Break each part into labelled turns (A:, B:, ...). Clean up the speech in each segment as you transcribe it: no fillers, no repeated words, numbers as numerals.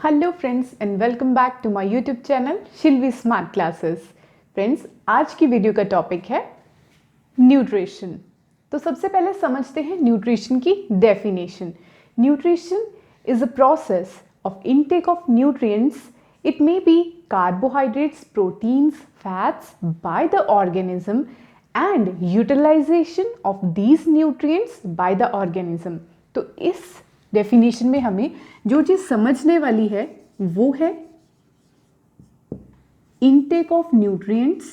A: Hello friends and welcome back to my YouTube channel Shilvi smart classes. Friends, आज की video का topic है nutrition. तो सबसे पहले समझते हैं न्यूट्रिशन की definition. Nutrition is a process of intake of nutrients. It may be carbohydrates, proteins, fats by the organism and utilization of these nutrients by the organism. तो इस डेफिनेशन में हमें जो चीज समझने वाली है वो है intake of nutrients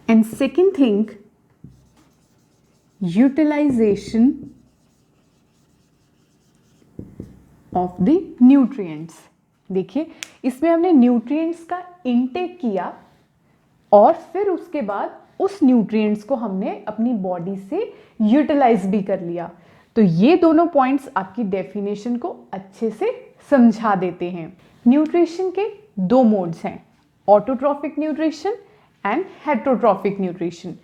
A: and second thing utilization of the nutrients. देखिए, इसमें हमने न्यूट्रिएंट्स का इनटेक किया और फिर उसके बाद उस न्यूट्रिएंट्स को हमने अपनी बॉडी से यूटिलाइज भी कर लिया। तो ये दोनों पॉइंट्स आपकी डेफिनेशन को अच्छे से समझा देते हैं। न्यूट्रिशन के दो मोड्स हैं, autotrophic nutrition and heterotrophic nutrition.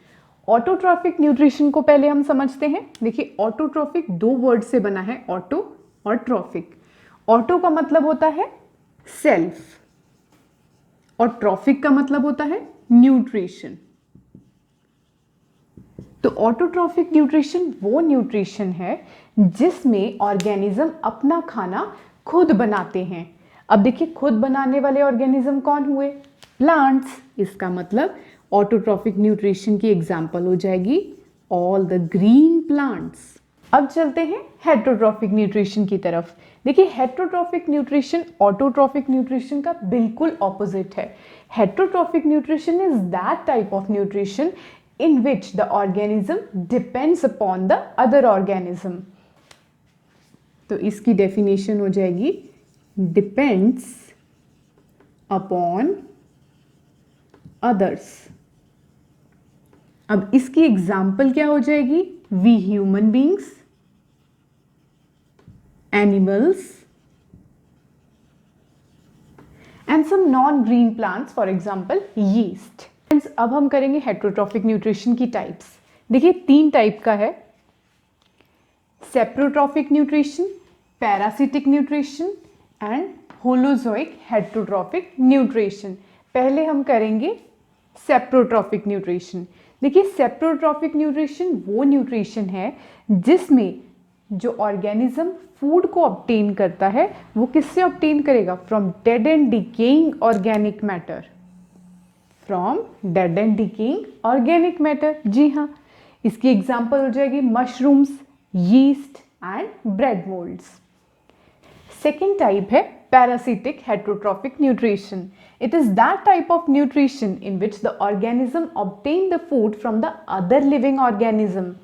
A: Autotrophic nutrition को पहले हम समझते हैं। देखिए, ऑटोट्रॉफिक दो वर्ड से बना है, ऑटो और ट्रॉफिक। ऑटो का मतलब होता है सेल्फ और ट्रॉफिक का मतलब होता है न्यूट्रिशन। तो ऑटोट्रॉफिक न्यूट्रिशन वो न्यूट्रिशन है जिसमें ऑर्गेनिज्म अपना खाना खुद बनाते हैं। अब देखिए, खुद बनाने वाले ऑर्गेनिज्म कौन हुए? प्लांट्स। इसका मतलब ऑटोट्रॉफिक न्यूट्रिशन की एग्जांपल हो जाएगी ऑल द ग्रीन प्लांट्स। अब चलते हैं हेटरोट्रॉफिक न्यूट्रिशन की तरफ। देखिए, हेटरोट्रॉफिक न्यूट्रिशन ऑटोट्रॉफिक न्यूट्रिशन का बिल्कुल ऑपोजिट है। Heterotrophic nutrition is that type of nutrition in which the organism depends upon the other organism। तो इसकी डेफिनेशन हो जाएगी depends upon others। अब इसकी एग्जाम्पल क्या हो जाएगी? we human beings, animals and some non-green plants, for example yeast। अब हम करेंगे हेटरोट्रॉफिक न्यूट्रिशन की टाइप्स। देखिए, तीन टाइप का है, saprotrophic nutrition, parasitic nutrition and holozoic heterotrophic nutrition. पहले हम करेंगे सेप्रोट्रॉफिक न्यूट्रिशन। देखिए, सेप्रोट्रॉफिक न्यूट्रिशन वो न्यूट्रिशन है जिसमें जो ऑर्गेनिज्म फूड को ऑब्टेन करता है वो किससे ऑब्टेन करेगा? From dead and decaying organic matter. From dead and decaying organic matter. जी हाँ, इसकी एग्जाम्पल हो जाएगी mushrooms, yeast and bread moulds. Second type है parasitic heterotrophic nutrition. It is that type of nutrition in which the organism obtain the food from the other living organism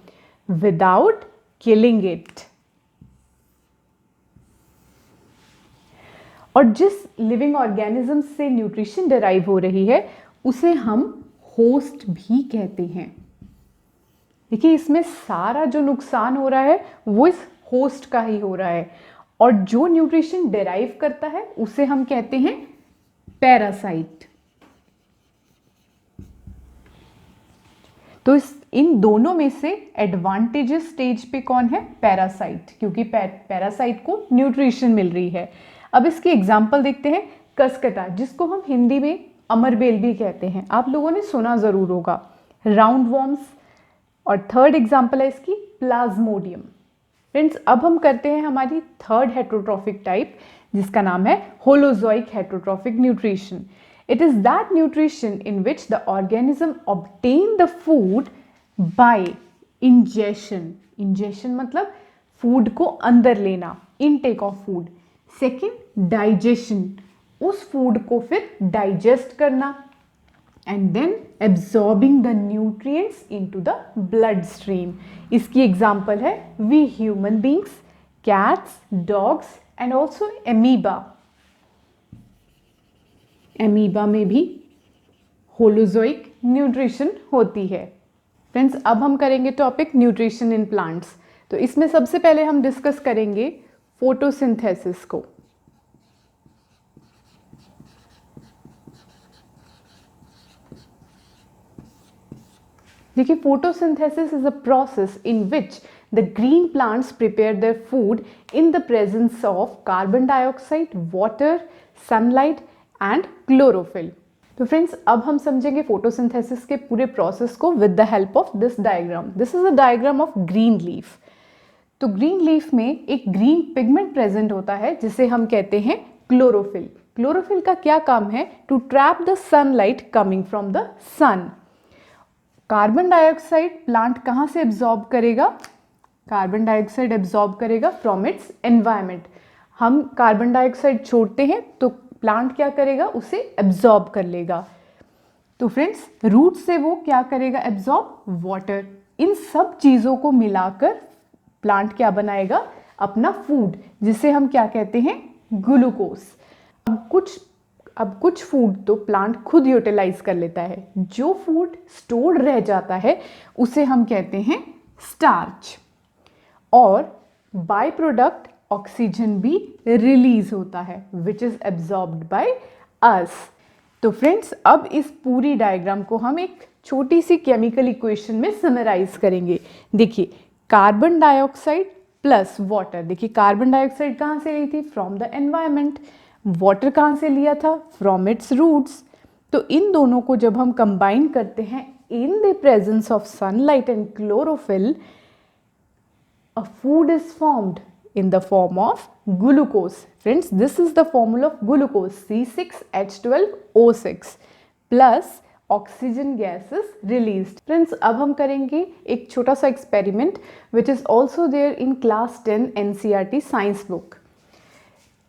A: without killing it. और जिस living organism से nutrition derive हो रही है उसे हम host भी कहते हैं। देखिए, इसमें सारा जो नुकसान हो रहा है वो इस होस्ट का ही हो रहा है और जो न्यूट्रिशन डिराइव करता है उसे हम कहते हैं पैरासाइट। तो इन दोनों में से एडवांटेजेस स्टेज पे कौन है? पैरासाइट, क्योंकि पैरासाइट को न्यूट्रिशन मिल रही है। अब इसकी एग्जाम्पल देखते हैं। कसकटा, जिसको हम हिंदी में अमरबेल भी कहते हैं, आप लोगों ने सुना जरूर होगा। Round worms. और थर्ड एग्जाम्पल है इसकी प्लाज्मोडियम। फ्रेंड्स, अब हम करते हैं हमारी थर्ड हेटरोट्रॉफिक टाइप जिसका नाम है holozoic heterotrophic nutrition. It is that nutrition in which the organism obtain the food by ingestion. Ingestion मतलब फूड को अंदर लेना, intake of food. Second, digestion, उस फूड को फिर डाइजेस्ट करना and then absorbing the nutrients into the blood stream. इसकी example है we human beings, cats, dogs and also amoeba. Amoeba में भी होलोजोइक न्यूट्रिशन होती है। फ्रेंड्स, अब हम करेंगे टॉपिक न्यूट्रिशन इन प्लांट्स। तो इसमें सबसे पहले हम डिस्कस करेंगे फोटोसिंथेसिस को। देखिए, photosynthesis is a process in which the green plants prepare their food in the presence of carbon dioxide, water, sunlight and chlorophyll. तो फ्रेंड्स अब हम समझेंगे फोटोसिंथेसिस के पूरे प्रोसेस को with the help of this diagram. This is a diagram of green leaf. तो green leaf में एक ग्रीन पिगमेंट प्रेजेंट होता है जिसे हम कहते हैं क्लोरोफिल। क्लोरोफिल का क्या काम है? To trap the sunlight coming from the sun. Carbon dioxide plant कहाँ से एब्जॉर्ब करेगा? कार्बन डाइऑक्साइड एब्जॉर्ब करेगा फ्रॉम इट्स एनवायरमेंट। हम कार्बन डाइऑक्साइड छोड़ते हैं तो प्लांट क्या करेगा? उसे एब्जॉर्ब कर लेगा। तो फ्रेंड्स रूट से वो क्या करेगा? Absorb water. इन सब चीज़ों को मिलाकर प्लांट क्या बनाएगा? अपना फूड, जिसे हम क्या कहते हैं? ग्लूकोज। अब कुछ फूड तो प्लांट खुद यूटिलाइज कर लेता है। जो फूड स्टोर्ड रह जाता है उसे हम कहते हैं स्टार्च। और बाय प्रोडक्ट ऑक्सीजन भी रिलीज होता है which is absorbed by us. तो फ्रेंड्स अब इस पूरी डायग्राम को हम एक छोटी सी केमिकल इक्वेशन में समराइज करेंगे। देखिए कार्बन डाइऑक्साइड प्लस वाटर। देखिए कार्बन डाइऑक्साइड कहाँ से ली थी? From the environment. वाटर कहाँ से लिया था? From its roots. तो इन दोनों को जब हम कंबाइन करते हैं in the presence of sunlight and chlorophyll, a food is formed in the form of glucose. Friends, this is the formula of glucose, C6H12O6 plus oxygen gas is released. Friends, अब हम करेंगे एक छोटा सा experiment which is also there in class 10 NCERT science book.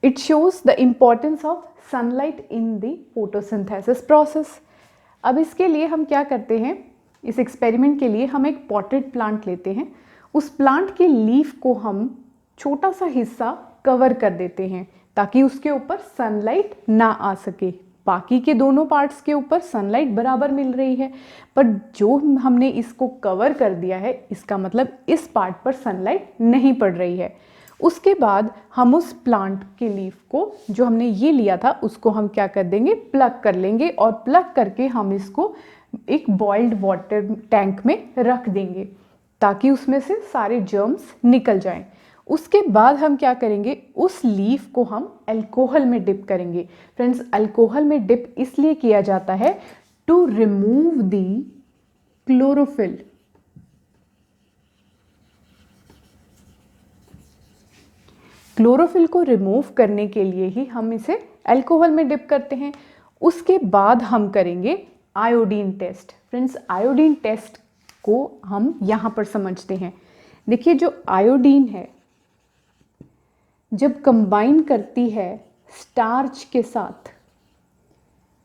A: It shows the importance of sunlight in the photosynthesis process. अब इसके लिए हम क्या करते हैं? इस एक्सपेरिमेंट के लिए हम एक पॉटेड प्लांट लेते हैं। उस प्लांट के लीफ को हम छोटा सा हिस्सा कवर कर देते हैं ताकि उसके ऊपर सनलाइट ना आ सके। बाकी के दोनों पार्ट्स के ऊपर सनलाइट बराबर मिल रही है, पर जो हमने इसको कवर कर दिया है इसका मतलब इस पार्ट पर सनलाइट नहीं पड़ रही है। उसके बाद हम उस प्लांट के लीफ को जो हमने ये लिया था उसको हम क्या कर देंगे? प्लग कर लेंगे और प्लग करके हम इसको एक बॉइल्ड वाटर टैंक में रख देंगे ताकि उसमें से सारे जर्म्स निकल जाएं। उसके बाद हम क्या करेंगे? उस लीफ को हम अल्कोहल में डिप करेंगे। फ्रेंड्स अल्कोहल में डिप इसलिए किया जाता है to remove the chlorophyll. Chlorophyll को रिमूव करने के लिए ही हम इसे अल्कोहल में डिप करते हैं। उसके बाद हम करेंगे iodine test. Friends iodine test को हम यहाँ पर समझते हैं। देखिए जो आयोडीन है जब कंबाइन करती है स्टार्च के साथ,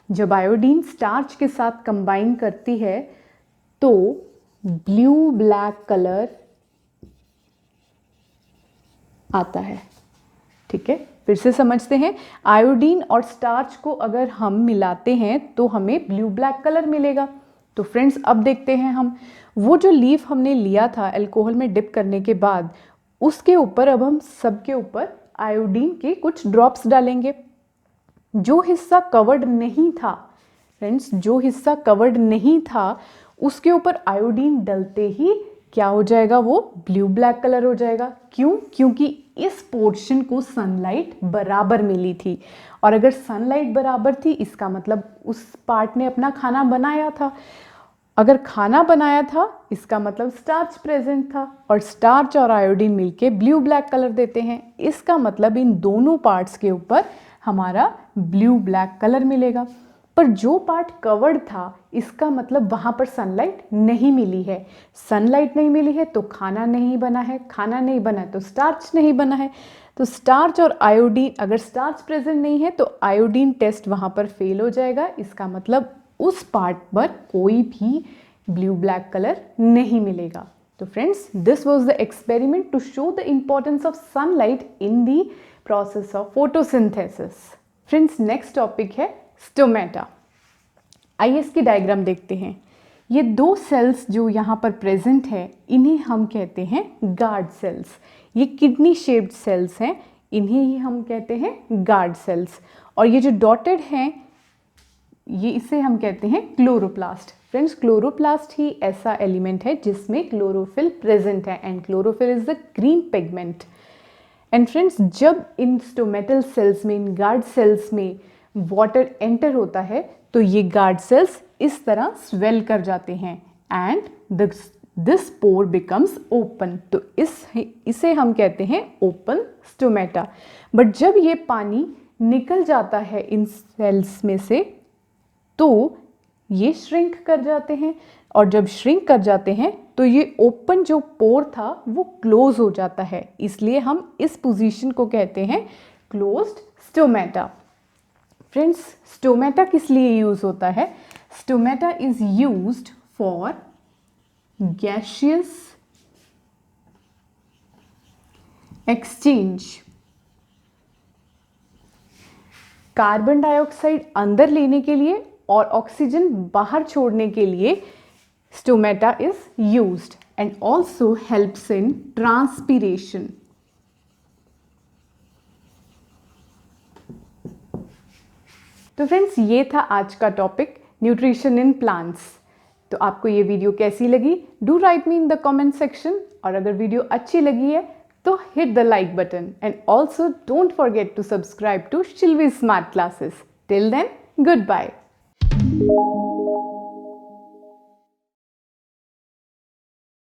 A: जब आयोडीन स्टार्च के साथ कंबाइन करती है तो ब्लू ब्लैक कलर आता है। ठीक है, फिर से समझते हैं। आयोडीन और स्टार्च को अगर हम मिलाते हैं तो हमें ब्लू ब्लैक कलर मिलेगा। तो फ्रेंड्स अब देखते हैं हम वो जो लीफ हमने लिया था अल्कोहल में डिप करने के बाद, उसके ऊपर अब हम सबके ऊपर आयोडीन के कुछ ड्रॉप्स डालेंगे। जो हिस्सा कवर्ड नहीं था फ्रेंड्स, जो हिस्सा कवर्ड नहीं था उसके ऊपर आयोडीन डलते ही क्या हो जाएगा? वो ब्लू ब्लैक कलर हो जाएगा। क्यों? क्योंकि इस पोर्शन को सनलाइट बराबर मिली थी, और अगर सनलाइट बराबर थी इसका मतलब उस पार्ट ने अपना खाना बनाया था। अगर खाना बनाया था इसका मतलब स्टार्च प्रेजेंट था, और स्टार्च और आयोडीन मिलके ब्लू ब्लैक कलर देते हैं। इसका मतलब इन दोनों पार्ट्स के ऊपर हमारा ब्लू ब्लैक कलर मिलेगा। पर जो पार्ट कवर्ड था इसका मतलब वहाँ पर सनलाइट नहीं मिली है। सनलाइट नहीं मिली है तो खाना नहीं बना है, खाना नहीं बना है तो स्टार्च नहीं बना है। तो स्टार्च और आयोडीन, अगर स्टार्च प्रेजेंट नहीं है तो आयोडीन टेस्ट वहाँ पर फेल हो जाएगा। इसका मतलब उस पार्ट पर कोई भी ब्लू ब्लैक कलर नहीं मिलेगा। तो friends this was the experiment to show the importance of sunlight in the process of photosynthesis. Friends next topic है स्टोमेटा। आइए इसकी डायग्राम देखते हैं। ये दो सेल्स जो यहाँ पर प्रेजेंट है इन्हें हम कहते हैं गार्ड सेल्स। ये किडनी शेप्ड सेल्स हैं, इन्हें ही हम कहते हैं गार्ड सेल्स। और ये जो डॉटेड हैं ये इसे हम कहते हैं क्लोरोप्लास्ट। फ्रेंड्स, क्लोरोप्लास्ट ही ऐसा एलिमेंट है जिसमें क्लोरोफिल प्रेजेंट है and chlorophyll is the green pigment. And friends, जब इन स्टोमेटल सेल्स में, इन गार्ड सेल्स में वाटर एंटर होता है तो ये गार्ड सेल्स इस तरह स्वेल कर जाते हैं and this pore becomes open. तो इसे हम कहते हैं ओपन स्टोमेटा। बट जब ये पानी निकल जाता है इन सेल्स में से तो ये श्रिंक कर जाते हैं, और जब श्रिंक कर जाते हैं तो ये ओपन जो पोर था वो क्लोज हो जाता है, इसलिए हम इस पोजीशन को कहते हैं क्लोज्ड स्टोमेटा। फ्रेंड्स, स्टोमेटा किस लिए यूज होता है? Stomata is used for gaseous exchange. Carbon dioxide अंदर लेने के लिए और ऑक्सीजन बाहर छोड़ने के लिए stomata is used and also helps in transpiration. तो फ्रेंड्स, ये था आज का टॉपिक न्यूट्रिशन इन प्लांट्स। तो आपको ये वीडियो कैसी लगी? Do right me in the comment section. और अगर वीडियो अच्छी लगी है तो hit the like button and also don't forget to subscribe to Shilvi Smart Classes. Till then, goodbye.